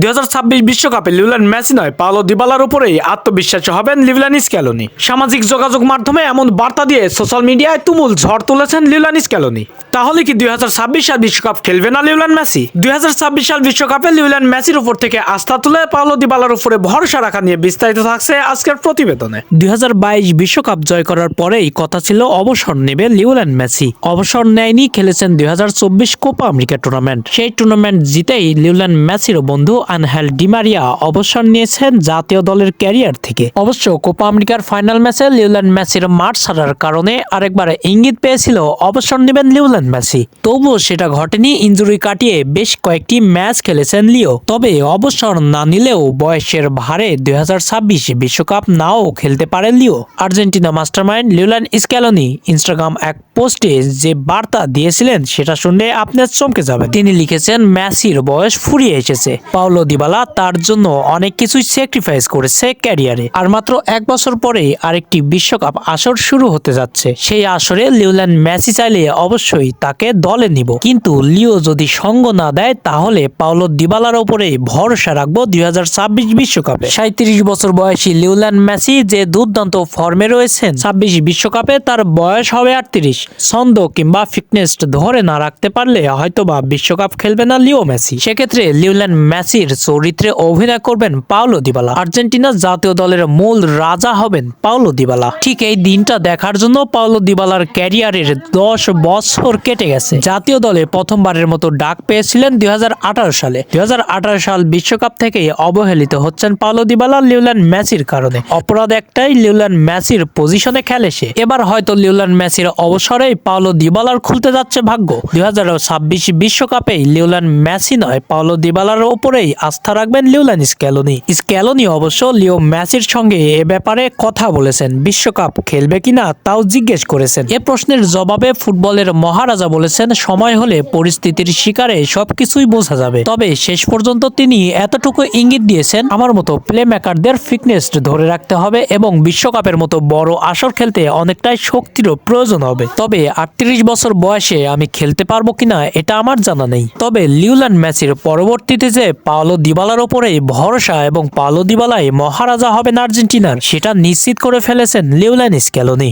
2026 বিশ্বকাপে Lionel Messi নয়, Paulo দিবালার উপরেই আত্মবিশ্বাসী হবেন লিওনেল স্ক্যালোনি। সামাজিক যোগাযোগ মাধ্যমে এমন বার্তা দিয়ে সোশ্যাল মিডিয়ায় তুমুল ঝড় তুলেছেন লিওনেল স্ক্যালোনি। তাহলে কি 2026 সাল বিশ্বকাপ খেলবে না লিওনেল মেসি? 2026 সাল বিশ্বকাপে লিওনেল মেসির উপর থেকে আস্থা তুলে পাওলো দিবালার উপরে ভরসা রাখা নিয়ে বিস্তারিত থাকছে আজকের প্রতিবেদনে। 2022 বিশ্বকাপ জয় করার পরেই কথা ছিল অবসর নেবে লিওনেল মেসি। অবসর নেয়নি, খেলেছেন 2024 কোপা আমেরিকা টুর্নামেন্ট। সেই টুর্নামেন্ট জিতেই লিওনেল মেসির বন্ধু আনহেল ডি মারিয়া অবসর নিয়েছেন জাতীয় দলের ক্যারিয়ার থেকে। অবশ্য কোপা আমেরিকার ফাইনাল ম্যাচে লিওনেল মেসির মাঠ ছাড়ার কারণে আরেকবার ইঙ্গিত পেয়েছিল অবসর নেবেন লিওনেল মেসি। তবুও সেটা ঘটেনি। ইনজুরি কাটিয়ে বেশ কয়েকটি ম্যাচ খেলেছেন লিও। তবে অবসর না নিলেও বয়সের ভারে 2026 বিশ্বকাপ নাও খেলতে পারেন Leo. Argentina mastermind Lionel Scaloni Instagram এক পোস্টে যে বার্তা দিয়েছিলেন সেটা শুনলে আপনি চমকে যাবেন। তিনি লিখেছেন, মেসির বয়স ফুরিয়ে এসেছে। পাওলো দিবালা তার জন্য অনেক কিছুই স্যাক্রিফাইস করেছে ক্যারিয়ারে। আর মাত্র এক বছর পরেই আরেকটি বিশ্বকাপ আসর শুরু হতে যাচ্ছে। সেই আসরে লিওনেল মেসি চাইলে অবশ্যই তাকে দলে নিব, কিন্তু লিও যদি সঙ্গ না দেয় তাহলে পাওলো দিবালার উপরে ভরসা রাখবো 2026 বিশ্বকাপে। 37 বছর বয়সী লিওনেল মেসি যে দুর্দান্ত ফর্মে রয়েছেন, 26 বিশ্বকাপে তার বয়স হবে 38। ছন্দ কিংবা ফিটনেস ধরে না রাখতে পারলে হয়তোবা বিশ্বকাপ খেলবে না লিও মেসি। সেক্ষেত্রে লিওনেল মেসির চরিত্রে অভিনয় করবেন পাওলো দিবালা। আর্জেন্টিনা জাতীয় দলের মূল রাজা হবেন পাওলো দিবালা। ঠিক এই দিনটা দেখার জন্য পাওলো দিবালার ক্যারিয়ারের 10 বছর কেটে গেছে। জাতীয় দলে প্রথমবারের মতো ডাক পেয়েছিলেন 2018 সালে। 2018 সাল বিশ্বকাপ থেকে অবহেলিত হচ্ছেন পাওলো দিবালা লিওনেল মেসির কারণে। অপরাধ একটাই, লিওনেল মেসির পজিশনে খেলে সে। এবার হয়তো লিওনেল মেসির অবসরেই পাওলো দিবালার খুলতে যাচ্ছে ভাগ্য। 2026 বিশ্বকাপেই লিওনেল মেসি নয়, পাওলো দিবালার ওপরেই আস্থা রাখবেন লিওনেল স্ক্যালোনি। স্ক্যালোনি অবশ্য লিও মেসির সঙ্গে এ ব্যাপারে কথা বলেছেন। বিশ্বকাপ খেলবে কিনা তাও জিজ্ঞেস করেছেন। এ প্রশ্নের জবাবে ফুটবলের মহারাজা বলেছেন, সময় হলে পরিস্থিতির শিকারে সবকিছুই বোঝা যাবে। তবে শেষ পর্যন্ত তিনি এতটুকু ইঙ্গিত দিয়েছেন, আমার মতো প্লে মেকারদের ফিটনেস ধরে রাখতে হবে এবং বিশ্বকাপের মতো বড় আসর খেলতে অনেকটাই শক্তিরও প্রয়োজন হবে। তবে 38 বছর বয়সে আমি খেলতে পারবো কিনা এটা আমার জানা নেই। তবে লিওনেল মেসির পরবর্তীতে যে পাওলো দিবালার ওপরেই ভরসা এবং পাওলো দিবালাই মহারাজা হবেন আর্জেন্টিনার, সেটা নিশ্চিত করে ফেলেছেন লিওনেল স্ক্যালোনি।